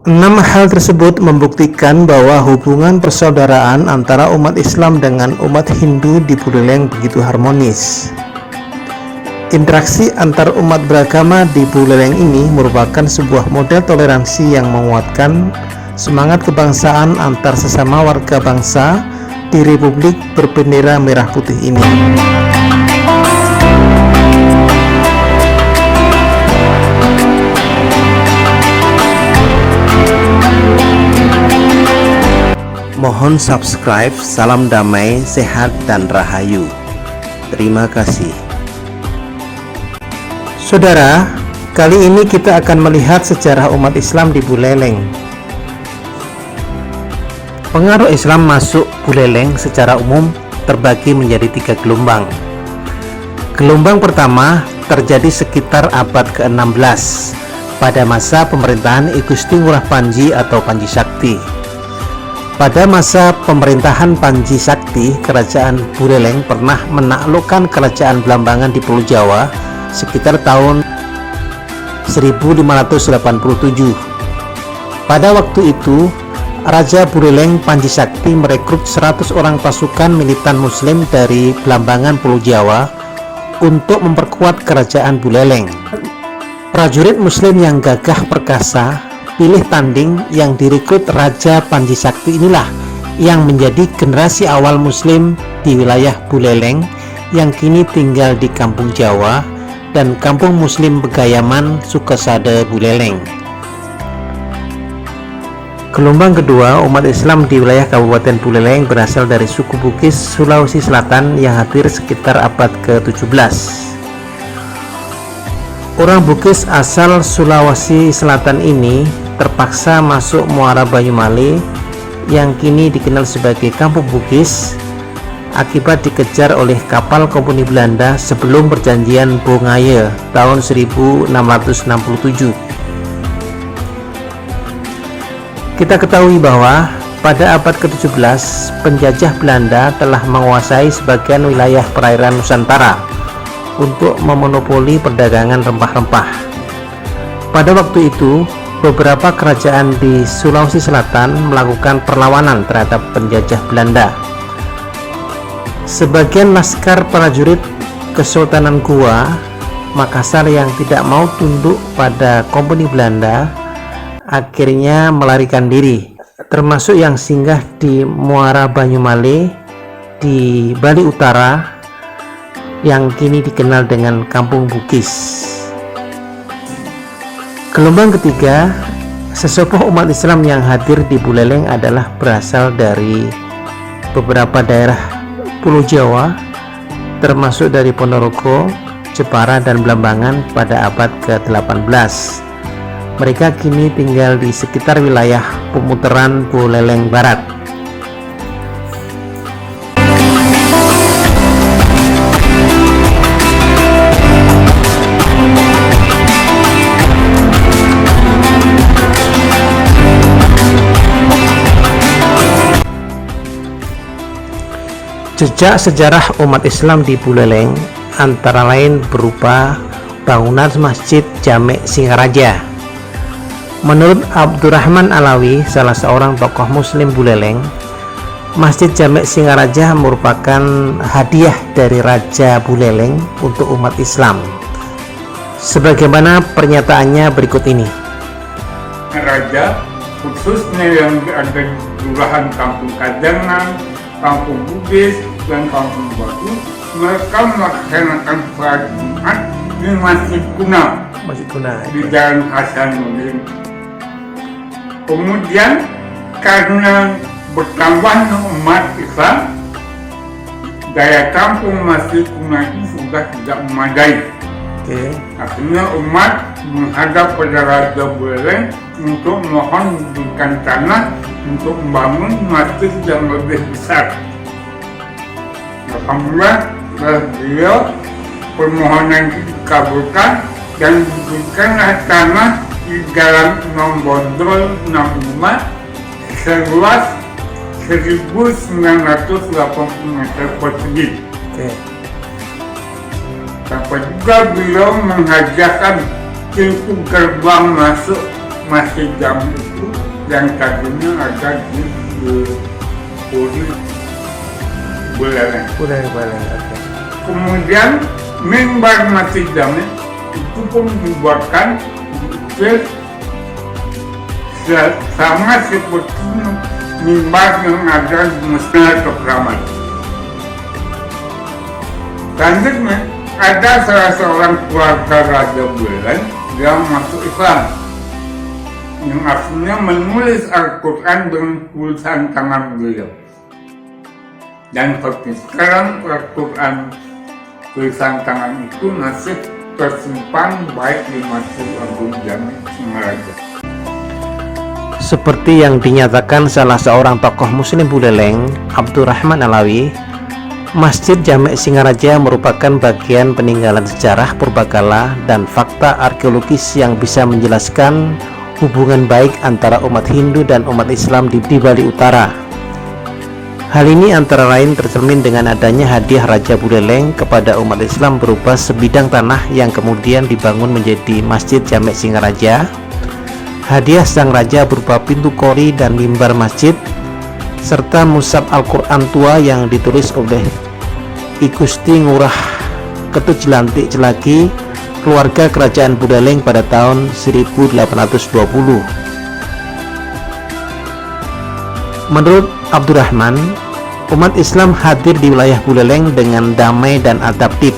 Enam hal tersebut membuktikan bahwa hubungan persaudaraan antara umat Islam dengan umat Hindu di Buleleng begitu harmonis. Interaksi antar umat beragama di Buleleng ini merupakan sebuah model toleransi yang menguatkan semangat kebangsaan antar sesama warga bangsa di Republik berbendera merah putih ini. Mohon subscribe, salam damai, sehat, dan rahayu. Terima kasih. Saudara, kali ini kita akan melihat sejarah umat Islam di Buleleng. Pengaruh Islam masuk Buleleng secara umum terbagi menjadi 3 gelombang. Gelombang pertama terjadi sekitar abad ke-16 pada masa pemerintahan I Gusti Ngurah Panji atau Panji Sakti. Pada masa pemerintahan Panji Sakti, Kerajaan Buleleng pernah menaklukkan Kerajaan Blambangan di Pulau Jawa sekitar tahun 1587. Pada waktu itu, Raja Buleleng Panji Sakti merekrut 100 orang pasukan militan Muslim dari Blambangan Pulau Jawa untuk memperkuat Kerajaan Buleleng. Prajurit Muslim yang gagah perkasa pilih tanding yang direkrut Raja Panji Sakti inilah yang menjadi generasi awal Muslim di wilayah Buleleng yang kini tinggal di Kampung Jawa dan Kampung Muslim Begayaman, Sukasada, Buleleng. Gelombang kedua, umat Islam di wilayah Kabupaten Buleleng berasal dari suku Bugis Sulawesi Selatan yang hadir sekitar abad ke-17. Orang Bugis asal Sulawesi Selatan ini terpaksa masuk Muara Banyumale yang kini dikenal sebagai Kampung Bugis akibat dikejar oleh kapal kompeni Belanda sebelum perjanjian Bongaya tahun 1667. Kita ketahui bahwa pada abad ke-17 penjajah Belanda telah menguasai sebagian wilayah perairan Nusantara untuk memonopoli perdagangan rempah-rempah. Pada waktu itu beberapa kerajaan di Sulawesi Selatan melakukan perlawanan terhadap penjajah Belanda. Sebagian laskar prajurit Kesultanan Goa, Makassar yang tidak mau tunduk pada kompeni Belanda akhirnya melarikan diri, termasuk yang singgah di Muara Banyumale di Bali Utara yang kini dikenal dengan Kampung Bugis. Gelombang ketiga, sesepuh umat Islam yang hadir di Buleleng adalah berasal dari beberapa daerah Pulau Jawa, termasuk dari Ponorogo, Jepara, dan Blambangan pada abad ke-18. Mereka kini tinggal di sekitar wilayah pemutaran Buleleng Barat. Jejak sejarah umat Islam di Buleleng antara lain berupa bangunan Masjid Jamek Singaraja. Menurut Abdurrahman Alawi, salah seorang tokoh Muslim Buleleng, Masjid Jamek Singaraja merupakan hadiah dari Raja Buleleng untuk umat Islam. Sebagaimana pernyataannya berikut ini. Raja, khususnya yang ada di Kelurahan Kampung Kajangan, Kampung Bugis, dan Kampung Batu, mereka melaksanakan sholat Jumat di Masjid Kuna di Jalan Hasanuddin. Kemudian karena bertambahnya umat Islam, daya tampung Masjid Kuna itu sudah tidak memadai. Akhirnya umat menghadap pada Raja Buleleng untuk mohon diberikan tanah untuk membangun masjid yang lebih besar. Alhamdulillah, beliau permohonan dikabulkan dan diberikanlah tanah di Jalan Nombondol 65 seluas 1980 meter persegi. Sampai juga beliau mengajarkan pintu gerbang masuk Masjid Jami itu yang tadinya ada di Puri Buleleng. Oke. Kemudian mimbar Masjid Jami itu pun dibuatkan sama seperti mimbar yang ada di Masjid Al-Keramat. Selanjutnya ada salah seorang keluarga Raja Buleleng yang masuk Islam, yang akhirnya menulis Al-Quran dengan tulisan tangan beliau. Dan sampai sekarang Al-Quran tulisan tangan itu masih tersimpan baik di Masjid Agung Jami Singaraja. Seperti yang dinyatakan salah seorang tokoh Muslim Buleleng, Abdurrahman Alawi, Masjid Jami Singaraja merupakan bagian peninggalan sejarah purbakala dan fakta arkeologis yang bisa menjelaskan hubungan baik antara umat Hindu dan umat Islam di Bali Utara. Hal ini antara lain tercermin dengan adanya hadiah Raja Buleleng kepada umat Islam berupa sebidang tanah yang kemudian dibangun menjadi Masjid Jami Singaraja, hadiah sang raja berupa pintu kori dan mimbar masjid, serta mushaf Al-Quran tua yang ditulis oleh I Gusti Ngurah Ketut Jelantik Celaki, keluarga kerajaan Buleleng pada tahun 1820. Menurut Abdurrahman, umat Islam hadir di wilayah Buleleng dengan damai dan adaptif.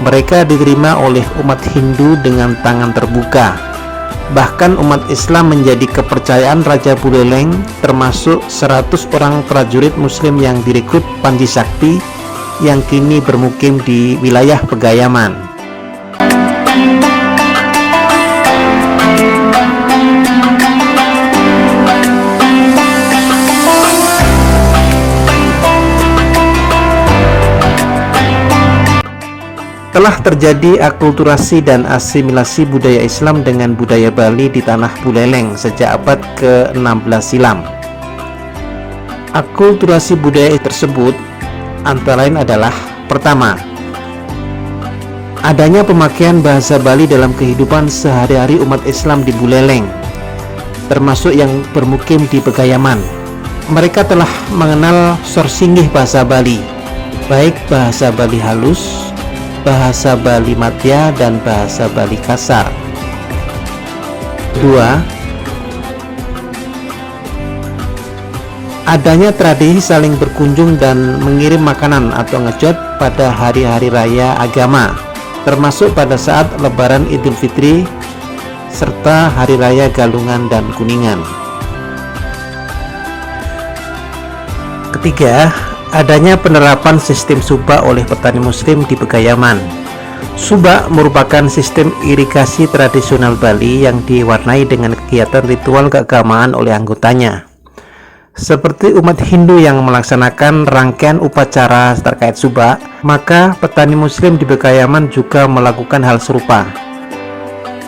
Mereka diterima oleh umat Hindu dengan tangan terbuka. Bahkan umat Islam menjadi kepercayaan Raja Buleleng, termasuk 100 orang prajurit Muslim yang direkrut Panji Sakti yang kini bermukim di wilayah Pegayaman. Telah terjadi akulturasi dan asimilasi budaya Islam dengan budaya Bali di tanah Buleleng sejak abad ke-16 silam. Akulturasi budaya tersebut antara lain adalah: pertama, adanya pemakaian bahasa Bali dalam kehidupan sehari-hari umat Islam di Buleleng, termasuk yang bermukim di Pegayaman. Mereka telah mengenal sorsinggih bahasa Bali, baik bahasa Bali halus, bahasa Bali Matya, dan bahasa Bali kasar. 2. Adanya tradisi saling berkunjung dan mengirim makanan atau ngejot pada hari-hari raya agama, termasuk pada saat Lebaran Idul Fitri serta Hari Raya Galungan dan Kuningan. Ketiga, adanya penerapan sistem subak oleh petani Muslim di Pegayaman. Subak merupakan sistem irigasi tradisional Bali yang diwarnai dengan kegiatan ritual keagamaan oleh anggotanya. Seperti umat Hindu yang melaksanakan rangkaian upacara terkait subak, maka petani Muslim di Pegayaman juga melakukan hal serupa.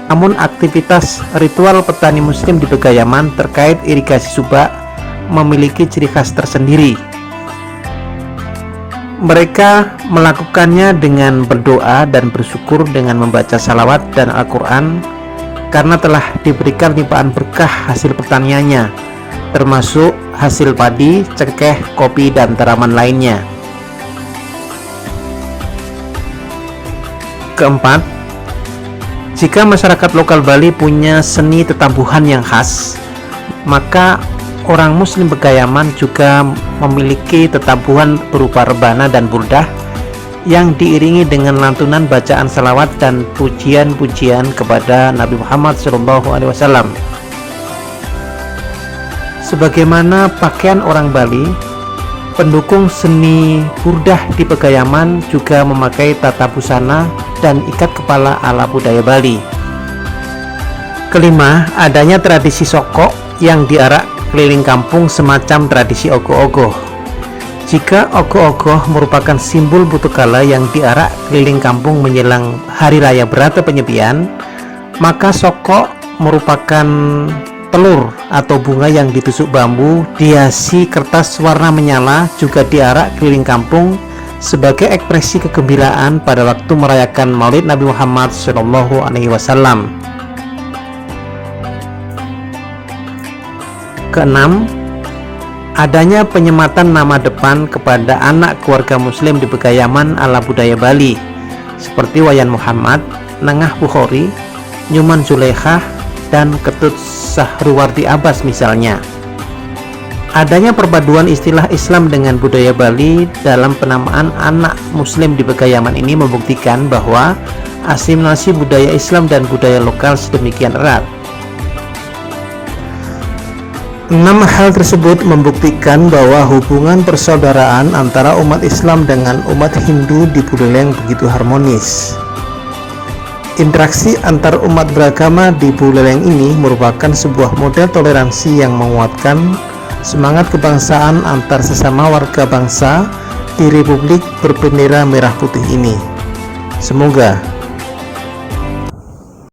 Namun aktivitas ritual petani Muslim di Pegayaman terkait irigasi subak memiliki ciri khas tersendiri. Mereka melakukannya dengan berdoa dan bersyukur dengan membaca salawat dan Al-Quran karena telah diberikan limpahan berkah hasil pertaniannya, termasuk hasil padi, cengkeh, kopi, dan tanaman lainnya. Keempat, jika masyarakat lokal Bali punya seni tetambuhan yang khas, maka orang Muslim Pegayaman juga memiliki tetabuhan berupa rebana dan burdah yang diiringi dengan lantunan bacaan salawat dan pujian-pujian kepada Nabi Muhammad SAW. Sebagaimana pakaian orang Bali, pendukung seni burdah di Pegayaman juga memakai tata busana dan ikat kepala ala budaya Bali. Kelima, adanya tradisi sokok yang diarak keliling kampung semacam tradisi ogoh-ogoh. Jika ogoh-ogoh merupakan simbol putukala yang diarak keliling kampung menjelang Hari Raya Berata Penyepian, maka sokok merupakan telur atau bunga yang ditusuk bambu dihiasi kertas warna menyala, juga diarak keliling kampung sebagai ekspresi kegembiraan pada waktu merayakan Maulid Nabi Muhammad SAW. Keenam, adanya penyematan nama depan kepada anak keluarga muslim di Pegayaman ala budaya Bali seperti Wayan Muhammad, Nengah Bukhori, Nyuman Zulaikhah, dan Ketut Sahruwardi Abbas misalnya. Adanya perpaduan istilah Islam dengan budaya Bali dalam penamaan anak muslim di Pegayaman ini membuktikan bahwa asimilasi budaya Islam dan budaya lokal sedemikian erat. 6 hal tersebut membuktikan bahwa hubungan persaudaraan antara umat Islam dengan umat Hindu di Buleleng begitu harmonis. Interaksi antar umat beragama di Buleleng ini merupakan sebuah model toleransi yang menguatkan semangat kebangsaan antar sesama warga bangsa di Republik berbendera merah putih ini. Semoga